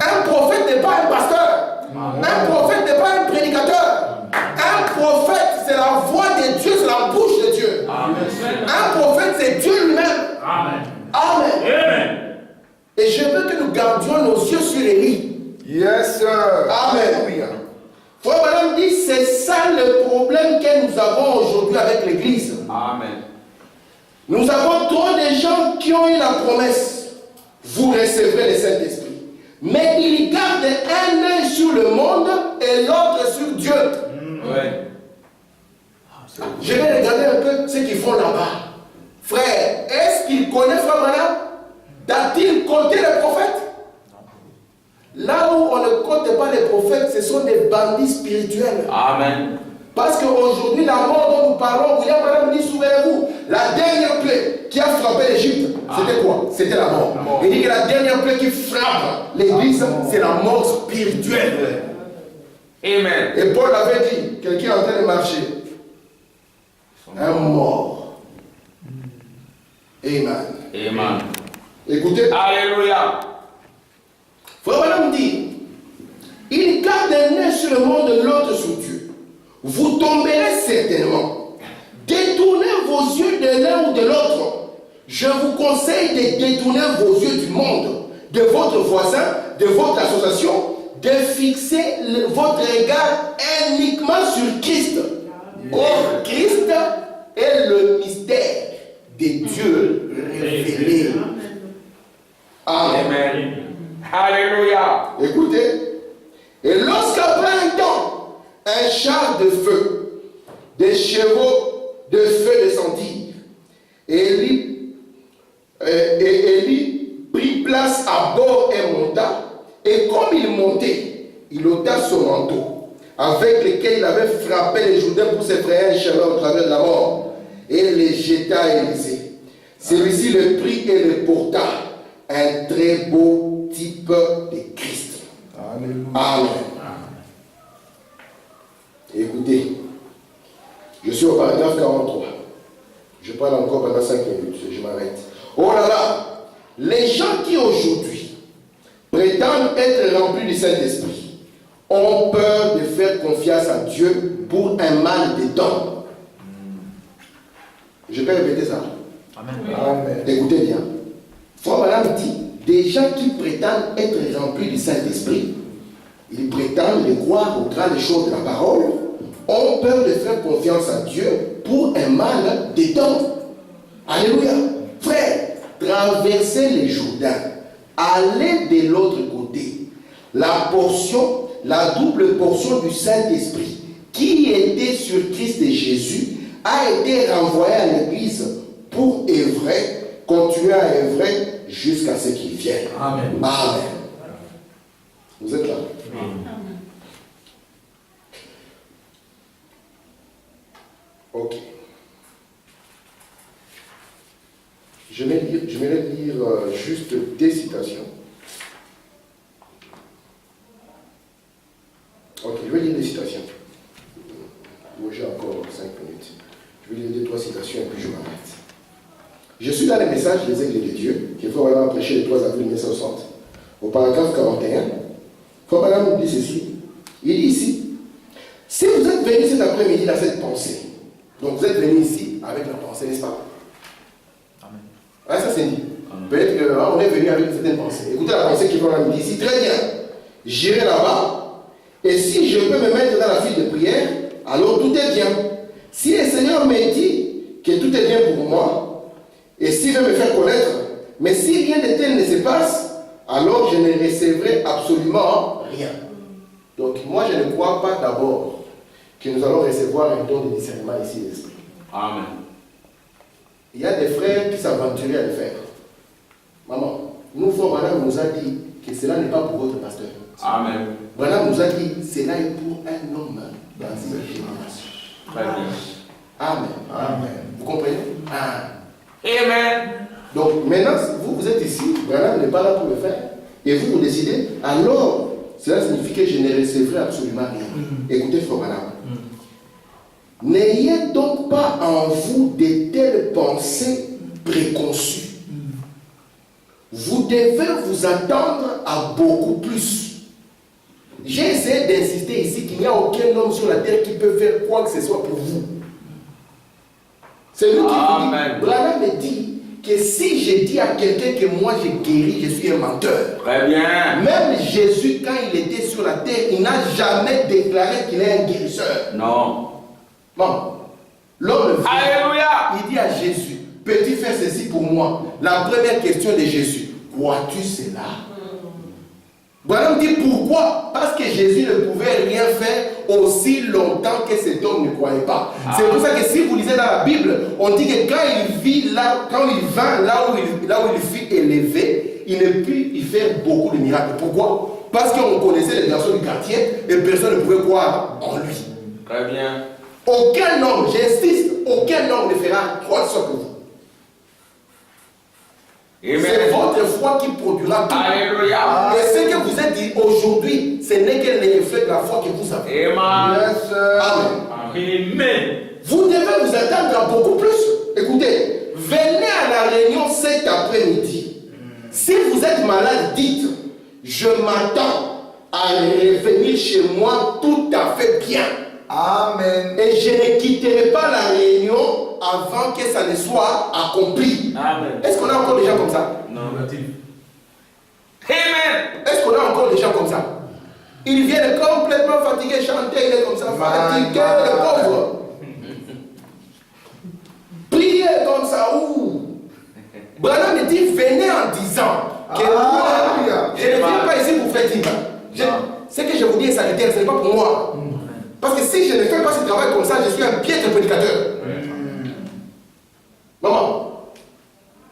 Un prophète n'est pas un pasteur. Un prophète n'est pas un prédicateur. Un prophète, c'est la voix de Dieu, c'est la bouche de Dieu. Un prophète, c'est Dieu lui-même. Amen. Amen. Amen. Et je veux que nous gardions nos yeux sur Élie. Yes, sir. Amen. Alléluia. Frère Branham dit, c'est ça le problème que nous avons aujourd'hui avec l'Église. Amen. Nous avons trop de gens qui ont eu la promesse. Vous recevrez le Saint-Esprit. Mais ils gardent un œil sur le monde et l'autre sur Dieu. Ouais. Je vais regarder un peu ce qu'ils font là-bas. Frère, est-ce qu'ils connaissent Frère Branham? D'a-t-il compté les prophètes? Là où on ne compte pas les prophètes, ce sont des bandits spirituels. Amen. Parce qu'aujourd'hui, la mort dont nous parlons, William Branham dit, souvenez-vous, la dernière plaie qui a frappé l'Égypte, c'était quoi? C'était la mort. Il dit que la dernière plaie qui frappe l'Église, c'est la mort spirituelle. Amen. Et Paul avait dit, quelqu'un est en train de marcher, un mort. Amen. Amen. Écoutez, Alléluia. Frère Branham dit, il garde un œil sur le monde, l'autre sur Dieu. Vous tomberez certainement. Détournez vos yeux de l'un ou de l'autre. Je vous conseille de détourner vos yeux du monde, de votre voisin, de votre association, de fixer votre regard uniquement sur Christ. Or, Christ est le mystère de Dieu révélé. Amen. Amen. Alléluia. Écoutez, et lorsqu'après un temps, un char de feu, des chevaux de feu descendirent, et Élie prit place à bord et monta, et comme il montait, il ôta son manteau. avec lesquels il avait frappé les Jourdains pour se frayer un chemin au travers de la mort, et les jeta à Élysée. Celui-ci le prit et le porta, un très beau type de Christ. Alléluia. Amen. Écoutez, je suis au paragraphe 43. Je parle encore pendant 5 minutes, je m'arrête. Oh là là, les gens qui aujourd'hui prétendent être remplis du Saint-Esprit ont peur de faire confiance à Dieu pour un mal dedans. Je peux répéter ça. Amen. Écoutez bien. Frère Madame dit, des gens qui prétendent être remplis du Saint-Esprit, ils prétendent de croire aux grandes choses de la parole, ont peur de faire confiance à Dieu pour un mal dedans. Alléluia. Frère, traversez les Jourdains, allez de l'autre côté. La double portion du Saint-Esprit qui était sur Christ et Jésus a été renvoyée à l'Église pour œuvrer, continuer à œuvrer jusqu'à ce qu'il vienne. Amen. Amen. Vous êtes là? Ok. Je vais lire juste des citations. Ok, je vais lire des citations. Moi, j'ai encore 5 minutes. Je vais lire 2-3 citations et puis je m'arrête. Je suis dans les messages des aigles de Dieu, qui faut vraiment prêcher le 3 avril 1960. Au paragraphe 41, comme Madame nous dit ceci, il dit ici, si vous êtes venu cet après-midi dans cette pensée, donc vous êtes venu ici avec la pensée, n'est-ce pas? Amen. Ah, ça c'est dit. Peut-être qu'on est venu avec une certaine pensée. Écoutez la pensée qui va nous dire ici, très bien. J'irai là-bas, et si je peux me mettre dans la file de prière, alors tout est bien. Si le Seigneur me dit que tout est bien pour moi, et s'il veut me faire connaître, mais si rien de tel ne se passe, alors je ne recevrai absolument rien. Donc moi je ne crois pas d'abord que nous allons recevoir un don de discernement ici d'esprit. Amen. Il y a des frères qui s'aventuraient à le faire. Maman, nous, frère Madame nous a dit que cela n'est pas pour votre pasteur. Amen. Madame nous a dit cela est pour un homme dans une génération. Très bien. Amen. Amen. Vous comprenez? Amen. Donc maintenant, vous êtes ici, Madame n'est pas là pour le faire, et vous décidez, alors cela signifie que je ne recevrai absolument rien. Écoutez, frère Madame. N'ayez donc pas en vous de telles pensées préconçues. Vous devez vous attendre à beaucoup plus. J'ai essayé d'insister ici qu'il n'y a aucun homme sur la terre qui peut faire quoi que ce soit pour vous. C'est lui qui vous dit, Branham me dit que si je dis à quelqu'un que moi j'ai guéri, je suis un menteur. Très bien. Même Jésus, quand il était sur la terre, il n'a jamais déclaré qu'il est un guérisseur. Non. Bon, l'homme vient, Alléluia. il dit à Jésus, peux-tu faire ceci pour moi? La première question de Jésus, crois-tu cela? Branham dit pourquoi? Parce que Jésus ne pouvait rien faire aussi longtemps que cet homme ne croyait pas. C'est pour ça que si vous lisez dans la Bible, on dit que quand il vit là, quand il vint là où il fut élevé, il ne put y faire beaucoup de miracles. Pourquoi? Parce qu'on connaissait les garçons du quartier et personne ne pouvait croire en lui. Très bien. Aucun homme, j'insiste, aucun homme ne fera quoi que ce soit que vous. C'est votre foi qui produira tout. Alléluia. Et ce que vous êtes dit aujourd'hui, ce n'est que le reflet de la foi que vous avez. Amen. Yes, Amen. Amen. Vous devez vous attendre à beaucoup plus. Écoutez, venez à la réunion cet après-midi. Si vous êtes malade, dites, je m'attends à revenir chez moi tout à fait bien. Amen. Et je ne quitterai pas la réunion avant que ça ne soit accompli. Amen. Est-ce qu'on a encore des gens comme ça? Non. Amen. Est-ce qu'on a encore des gens comme ça? Ils viennent complètement fatigués, chanter, il est comme ça, fatigué, les pauvres. Prier comme ça, ouh. Branham me dit, venez en disant que moi, je ne viens pas ici pour faire dire. Ce que je vous dis est salutaire, ce n'est pas pour moi. Parce que si je ne fais pas ce travail comme ça, je suis un piètre prédicateur. Maman,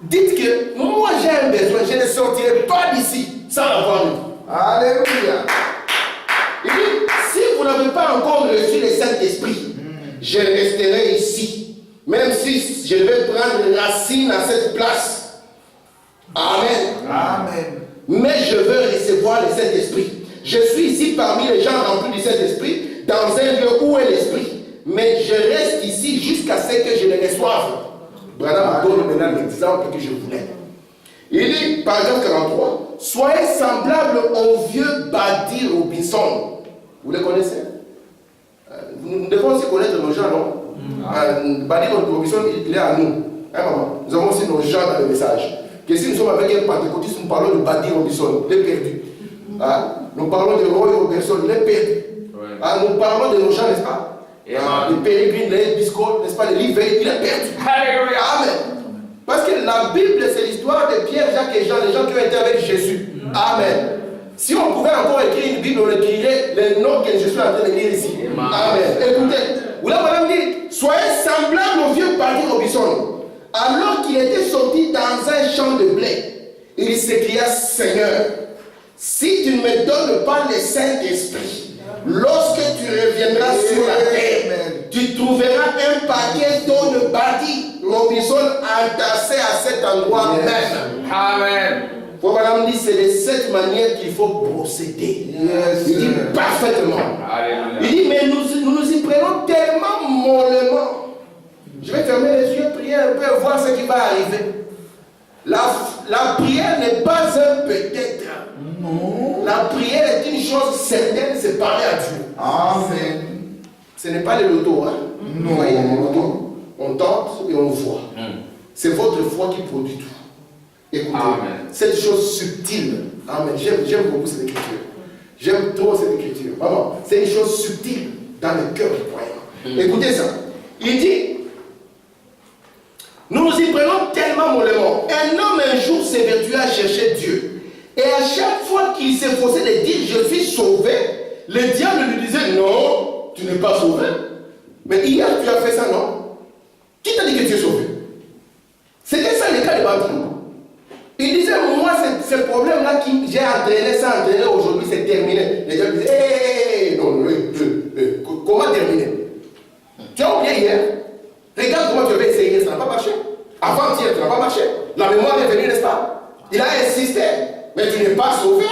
dites que moi j'ai un besoin, je ne sortirai pas d'ici sans l'avoir eu. Alléluia. Il dit, si vous n'avez pas pas encore reçu le Saint-Esprit, je resterai ici, même si je vais prendre racine à cette place. Amen. Amen. Mais je veux recevoir le Saint-Esprit. Je suis ici parmi les gens remplis du Saint-Esprit, dans un lieu où est l'Esprit. Mais je reste ici jusqu'à ce que je le reçoive. Branham donne maintenant l'exemple que je voulais. Il dit, par exemple 43, soyez semblables au vieux Buddy Robinson. Vous le connaissez? Nous devons aussi connaître nos gens, non? Buddy Robinson, il est à nous. Hein, maman? Nous avons aussi nos gens dans le message. Que si nous sommes avec un pentecôtiste, nous parlons de Buddy Robinson, il est perdu. Nous parlons de Roy Robertson, il est perdu. Nous parlons de nos gens, n'est-ce pas? Les pérégrines, les biscottes, n'est-ce pas? Les livres, il est perdu. Alléluia. Amen. Parce que la Bible, c'est l'histoire de Pierre, Jacques et Jean, les gens qui ont été avec Jésus. Amen. Si on pouvait encore écrire une Bible, on écrirait les noms que je suis en train de lire ici. Amen. Écoutez, vous l'avez madame dit, soyez semblables au vieux Buddy Robinson. Alors qu'il était sorti dans un champ de blé, il s'écria, Seigneur, si tu ne me donnes pas le Saint-Esprit, lorsque tu reviendras sur la terre, tu trouveras un paquet d'eau de Buddy Robinson entassé à cet endroit même. Amen. Pour madame dit, c'est de cette manière qu'il faut procéder. Il dit parfaitement. Alléluia. Il dit, mais nous y prenons tellement mollement. Je vais fermer les yeux, prier un peu, voir ce qui va arriver. La prière n'est pas un peut-être. Non. La prière est une chose certaine, c'est parler à Dieu. Amen. Ce n'est pas le loto, hein? Non. Vous voyez, le loto, on tente et on voit. C'est votre foi qui produit tout. Écoutez, Amen. cette chose subtile, amen, j'aime beaucoup cette écriture. J'aime trop cette écriture. Vraiment, c'est une chose subtile dans le cœur du croyant. Écoutez ça. Il dit, nous nous y prenons tellement mollement. Un homme un jour s'évertuait à chercher Dieu. Et à chaque fois qu'il s'efforçait de dire, je suis sauvé, le diable lui disait, non, tu n'es pas sauvé. Mais hier, tu as fait ça, non? Qui t'a dit que tu es sauvé? C'était ça le cas de Babylone. Il disait, moi, ce problème-là que j'ai entraîné, ça entraîné aujourd'hui, c'est terminé. Les gens disaient, hé, non, comment terminer? Tu as oublié hier? Regarde comment tu avais essayé, ça n'a pas marché. Avant-hier, ça n'a pas marché. La mémoire est venue, n'est-ce pas? Il a insisté, mais tu n'es pas sauvé.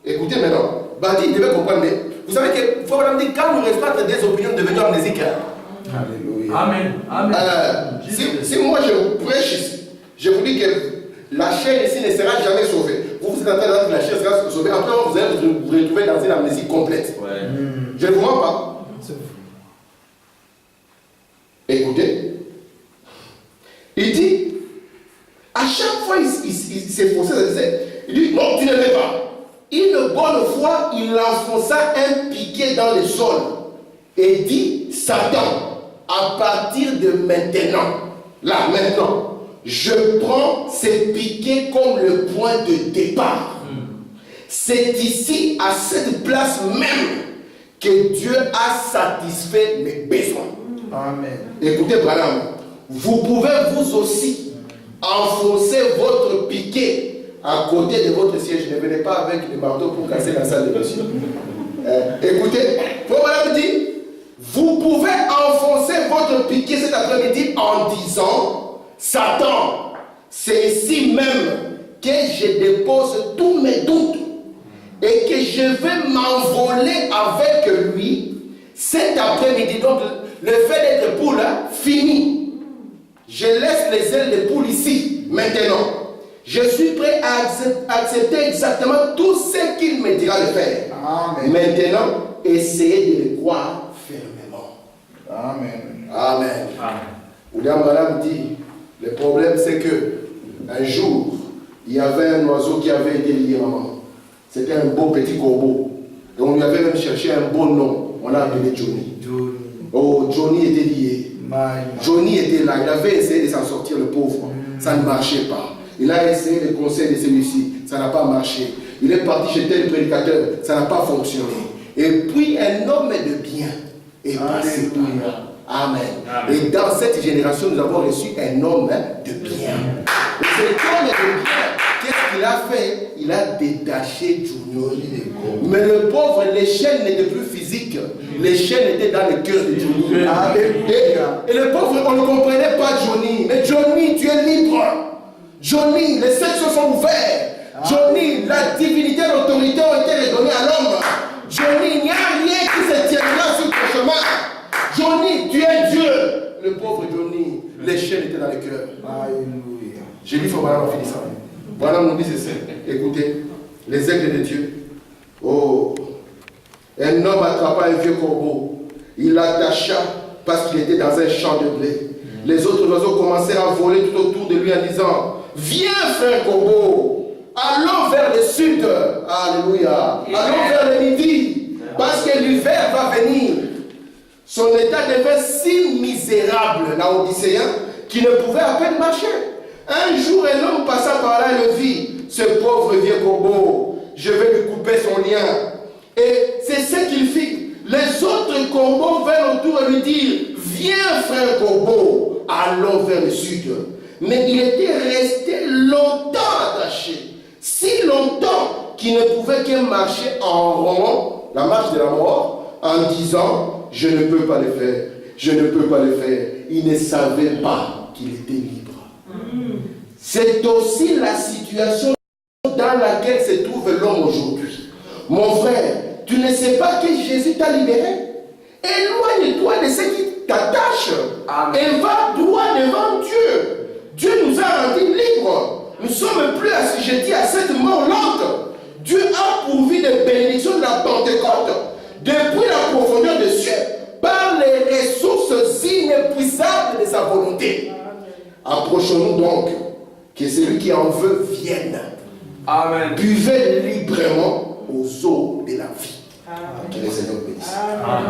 Écoutez maintenant, Badi, il devait comprendre. Vous savez que, faut me dire, quand nous restons des opinions devenues amnésiques, Alléluia. Amen. Amen. si moi je prêche ici, je vous dis que la chair ici ne sera jamais sauvée. Vous êtes en train de dire que la chair sera sauvée. Après, vous allez vous retrouver dans une amnésie complète. Ouais. Je ne vous mens pas. Écoutez. Il dit, à chaque fois, il s'efforçait, il dit, non, tu ne l'es pas. Une bonne fois, il enfonça un piquet dans le sol et dit, Satan, à partir de maintenant, là, maintenant, je prends ces piquets comme le point de départ. C'est ici, à cette place même, que Dieu a satisfait mes besoins. Amen. Écoutez, Branham, vous pouvez vous aussi enfoncer votre piquet à côté de votre siège. Ne venez pas avec le marteau pour casser la salle de monsieur. Écoutez, Branham dit, vous pouvez enfoncer votre piquet cet après-midi en disant, Satan, c'est ici même que je dépose tous mes doutes et que je vais m'envoler avec lui cet après-midi. Donc, le fait d'être poule, fini. Je laisse les ailes de poule ici, maintenant. Je suis prêt à accepter exactement tout ce qu'il me dira de faire. Amen. Maintenant, essayez de le croire fermement. Amen. Amen. Amen. William Branham dit, le problème c'est que un jour, il y avait un oiseau qui avait été lié à maman. C'était un beau petit corbeau. Et on lui avait même cherché un bon nom. On l'a appelé Johnny. Johnny. Oh, Johnny était lié. Johnny était là. Il avait essayé de s'en sortir, le pauvre. Ça ne marchait pas. Il a essayé les conseils de celui-ci. Ça n'a pas marché. Il est parti chez tel prédicateur. Ça n'a pas fonctionné. Et puis un homme de bien est passé par là. Amen. Amen. Et dans cette génération, nous avons reçu un homme de bien. Et cet homme de bien qu'est-ce qu'il a fait? Il a détaché Johnny. Mais le pauvre, les chaînes n'étaient plus physiques. Les chaînes étaient dans le cœur de Johnny. Et le pauvre, on ne comprenait pas Johnny. Mais Johnny, tu es libre. Johnny, les sexes sont ouverts. Johnny, la divinité et l'autorité ont été redonnées à l'homme. Johnny, il n'y a rien qui se tiendra sur ton chemin. Johnny, tu es Dieu. Le pauvre Johnny, les chaînes étaient dans le cœur. Alléluia. J'ai dit, il faut vraiment finir ça. Voilà, nous dit ceci. Écoutez, les aigles de Dieu. Oh, un homme attrapa un vieux corbeau. Il l'attacha parce qu'il était dans un champ de blé. Les autres oiseaux commencèrent à voler tout autour de lui en disant, viens frère corbeau, allons vers le sud. Alléluia. Allons vers le midi. Parce que l'hiver va venir. Son état devint si misérable, l'Odysséen, qu'il ne pouvait à peine marcher. Un jour, un homme passa par là et le vit. Ce pauvre vieux corbeau, je vais lui couper son lien. Et c'est ce qu'il fit. Les autres corbeaux vinrent autour et lui dirent, viens frère corbeau, allons vers le sud. Mais il était resté longtemps attaché. Si longtemps qu'il ne pouvait que marcher en rond, la marche de la mort, en disant, je ne peux pas le faire, je ne peux pas le faire. Il ne savait pas qu'il était libre. C'est aussi la situation dans laquelle se trouve l'homme aujourd'hui. Mon frère, tu ne sais pas que Jésus t'a libéré? Éloigne-toi de ce qui t'attache et va droit devant Dieu. Dieu nous a rendus libres. Nous ne sommes plus assujettis à cette mort lente. Dieu a pourvu des bénédictions de la Pentecôte depuis la profondeur des cieux par les ressources inépuisables de sa volonté. Approchons-nous donc, que celui qui en veut vienne. Amen. Buvez librement aux eaux de la vie. Que le Seigneur bénisse. Amen.